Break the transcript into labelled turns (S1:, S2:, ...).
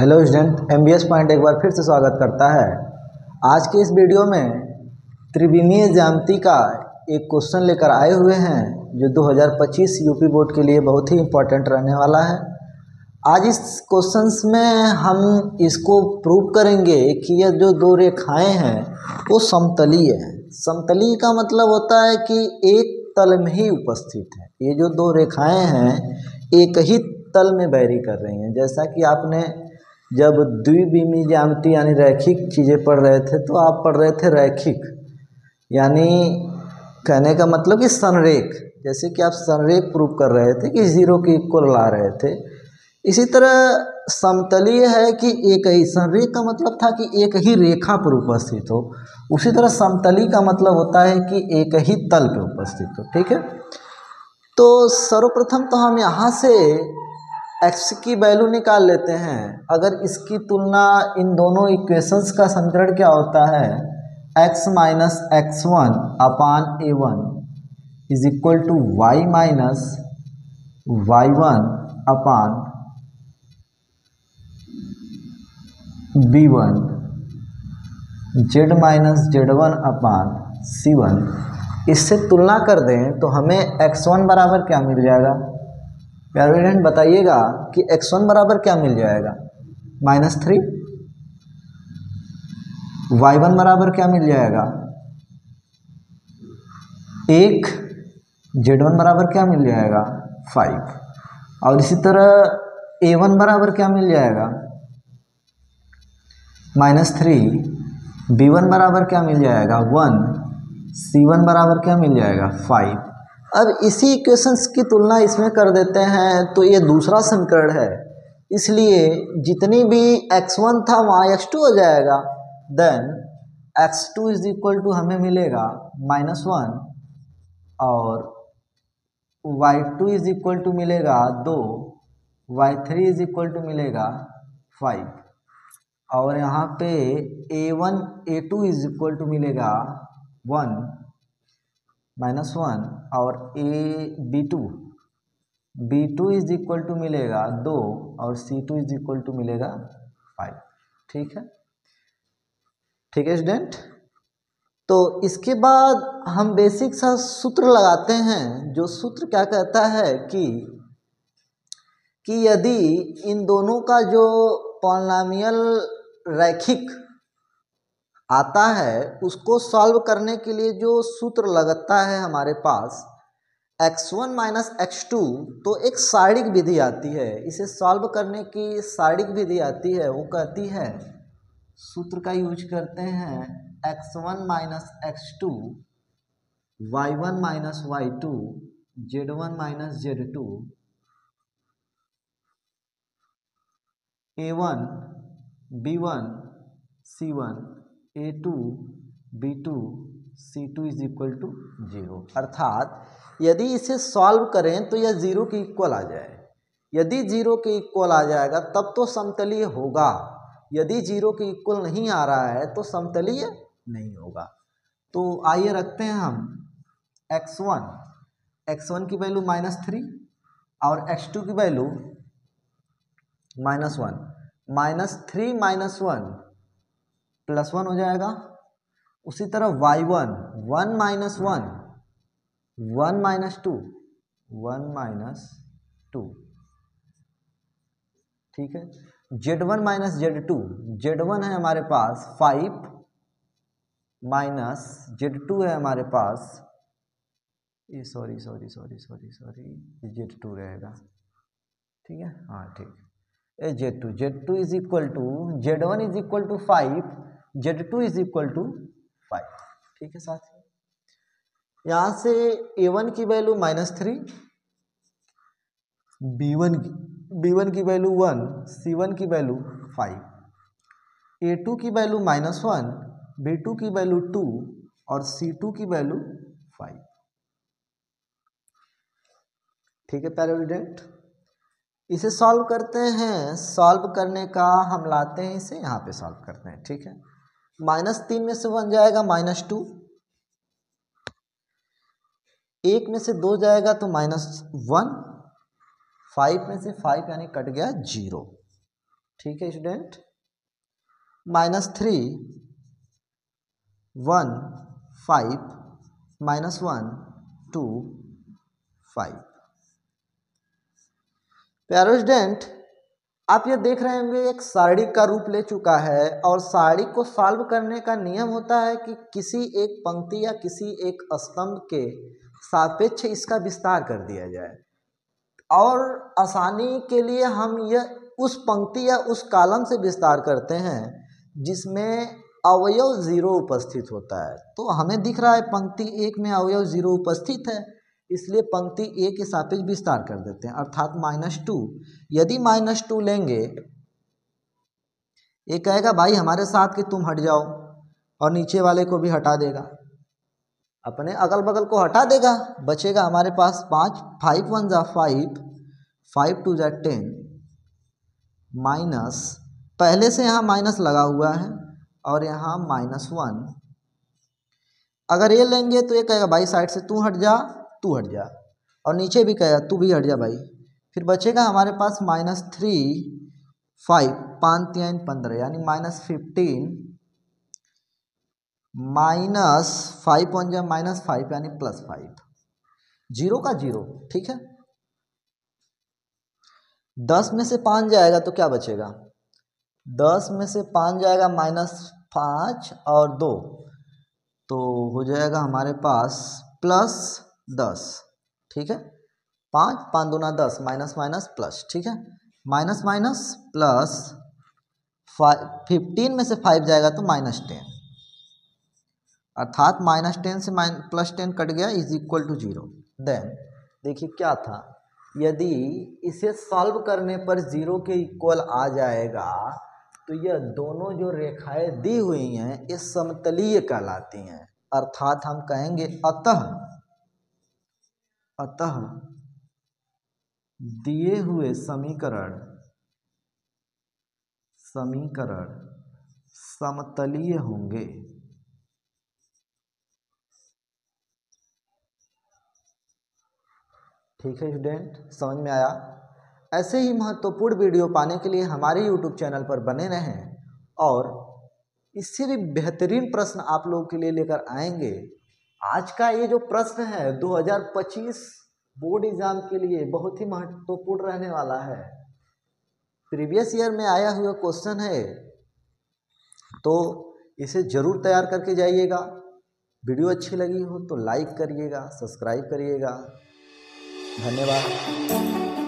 S1: Hello student, MBS point एक बार फिर से स्वागत करता है। आज के इस वीडियो में त्रिविमीय ज्यामिति का एक क्वेश्चन लेकर आए हुए हैं जो 2025 यूपी बोर्ड के लिए बहुत ही इम्पोर्टेंट रहने वाला है। आज इस क्वेश्चंस में हम इसको प्रूव करेंगे कि ये जो दो रेखाएं हैं वो समतलीय हैं। समतलीय का मतलब होता है कि एक तल में ही उपस्थित है। ये जो दो रेखाएं हैं एक ही तल में वैरी कर रही हैं। जैसा कि आपने जब द्विविमीय ज्यामिति यानी रैखिक चीज़ें पढ़ रहे थे तो आप पढ़ रहे थे रैखिक, यानी कहने का मतलब कि संरेख। जैसे कि आप संरेख प्रूव कर रहे थे कि जीरो के इक्वल ला रहे थे, इसी तरह समतलीय है कि एक ही, संरेख का मतलब था कि एक ही रेखा पर उपस्थित हो, उसी तरह समतलीय का मतलब होता है कि एक ही तल पे उपस्थित हो। ठीक है, तो सर्वप्रथम तो हम यहाँ से x की वैल्यू निकाल लेते हैं। अगर इसकी तुलना इन दोनों इक्वेशंस का समीकरण क्या होता है, x minus x1 upon a1 is equal to y minus y1 upon b1, z minus z1 upon c1, इससे तुलना कर दें तो हमें x1 बराबर क्या मिल जाएगा। प्यारे स्टूडेंट बताइएगा कि x1 बराबर क्या मिल जाएगा, -3। y1 बराबर क्या मिल जाएगा, 1। z1 बराबर क्या मिल जाएगा, 5। और इसी तरह a1 बराबर क्या मिल जाएगा, -3। b1 बराबर क्या मिल जाएगा, 1। c1 बराबर क्या मिल जाएगा, 5। अब इसी इक्वेशंस की तुलना इसमें कर देते हैं तो ये दूसरा समीकरण है, इसलिए जितनी भी x1 था वहाँ x2 हो जाएगा। Then x2 is equal to हमें मिलेगा -1 और y2 इज इक्वल टू मिलेगा 2, y3 इज इक्वल टू मिलेगा 5 और यहाँ पे a1 a2 is equal to मिलेगा 1 -1 और b2 इज इक्वल टू मिलेगा 2 और c2 इज इक्वल टू मिलेगा 5। ठीक है स्टूडेंट। तो इसके बाद हम बेसिक सा सूत्र लगाते हैं, जो सूत्र क्या कहता है कि यदि इन दोनों का जो पॉलिनॉमियल रैखिक आता है उसको सॉल्व करने के लिए जो सूत्र लगता है हमारे पास x1 माइनस x2, तो एक सारणिक विधि आती है। इसे सॉल्व करने की सारणिक विधि आती है, वो कहती है, सूत्र का यूज करते हैं x1 minus x2 y1 minus y2 z1 minus z2 a1 b1 c1 a2 b2 c2 is equal to 0। अर्थात यदि इसे सॉल्व करें तो यह 0 के इक्वल आ जाए। यदि 0 के इक्वल आ जाएगा तब तो समतलीय होगा, यदि 0 के इक्वल नहीं आ रहा है तो समतलीय नहीं होगा। तो आइए रखते हैं हम x1 की वैल्यू -3 और x2 की वैल्यू -1। -3 -1 +1 हो जाएगा। उसी तरह y1 1 माइनस 1 1 माइनस 2 1 माइनस 2। ठीक है, z1 माइनस z1 है हमारे पास 5 माइनस z2 है हमारे पास, ये सॉरी z2 रहेगा। ठीक है, हाँ ठीक है, z2 is equal to z1 is equal to 5, z2 is equal to 5। ठीक है साथियों, यहाँ से a1 की वैल्यू -3, b1 की वैल्यू 1, c1 की वैल्यू 5, a2 की वैल्यू -1, b2 की वैल्यू 2 और c2 की वैल्यू 5। ठीक है प्यारे स्टूडेंट, इसे सॉल्व करते हैं। सॉल्व करने का हम लाते हैं, इसे यहाँ पे सॉल्व करते हैं। ठीक है, -3 में से 1 जाएगा -2, 1 में से 2 जाएगा तो -1, 5 में से 5 यानी कट गया 0। ठीक है स्टूडेंट। -3 1 5 -1 2 5। प्यारे स्टूडेंट, आप ये देख रहे होंगे एक सारणी का रूप ले चुका है और सारणी को सॉल्व करने का नियम होता है कि किसी एक पंक्ति या किसी एक स्तंभ के सापेक्ष इसका विस्तार कर दिया जाए, और आसानी के लिए हम यह उस पंक्ति या उस कॉलम से विस्तार करते हैं जिसमें अवयव 0 उपस्थित होता है। तो हमें दिख रहा है पंक्ति 1 में अवयव 0 उपस्थित है, इसलिए पंक्ति ए के सापेक्ष विस्तार कर देते हैं, अर्थात -2। यदि -2 लेंगे, ये कहेगा भाई हमारे साथ कि तुम हट जाओ, और नीचे वाले को भी हटा देगा, अपने अगल बगल को हटा देगा, बचेगा हमारे पास 5 5 1 जा 5 5 2 जा 10 माइनस, पहले से यहाँ माइनस लगा हुआ है और यहाँ -1। अगर ये लेंगे तो ये कहेगा भाई साइड से तू हट जा, तू हट जा, और नीचे भी कहेगा तू भी हट जा भाई। फिर बचेगा हमारे पास -3 5 5 3 15 यानी -15 -5 1 जा -5 यानी +5, 0 का 0। ठीक है, 10 में से 5 जाएगा तो क्या बचेगा, 10 में से 5 जाएगा -5 और 2, तो हो जाएगा हमारे पास +10। ठीक है, 5 5 दूना 10 माइनस माइनस प्लस। ठीक है, माइनस माइनस प्लस 15 में से 5 जाएगा तो -10, अर्थात -10 से +10 कट गया इज इक्वल टू 0। देन देखिए क्या था, यदि इसे सॉल्व करने पर 0 के इक्वल आ जाएगा तो यह दोनों जो रेखाएं दी हुई हैं ये समतलीय कहलाती हैं, अर्थात हम कहेंगे अतः दिए हुए समीकरण समतलीय होंगे। ठीक है स्टूडेंट, समझ में आया। ऐसे ही महत्वपूर्ण वीडियो पाने के लिए हमारे YouTube चैनल पर बने रहें, और इससे भी बेहतरीन प्रश्न आप लोगों के लिए लेकर आएंगे। आज का ये जो प्रश्न है 2025 बोर्ड एग्जाम के लिए बहुत ही महत्वपूर्ण रहने वाला है, प्रीवियस ईयर में आया हुआ क्वेश्चन है, तो इसे जरूर तैयार करके जाइएगा। वीडियो अच्छी लगी हो तो लाइक करिएगा, सब्सक्राइब करिएगा। धन्यवाद।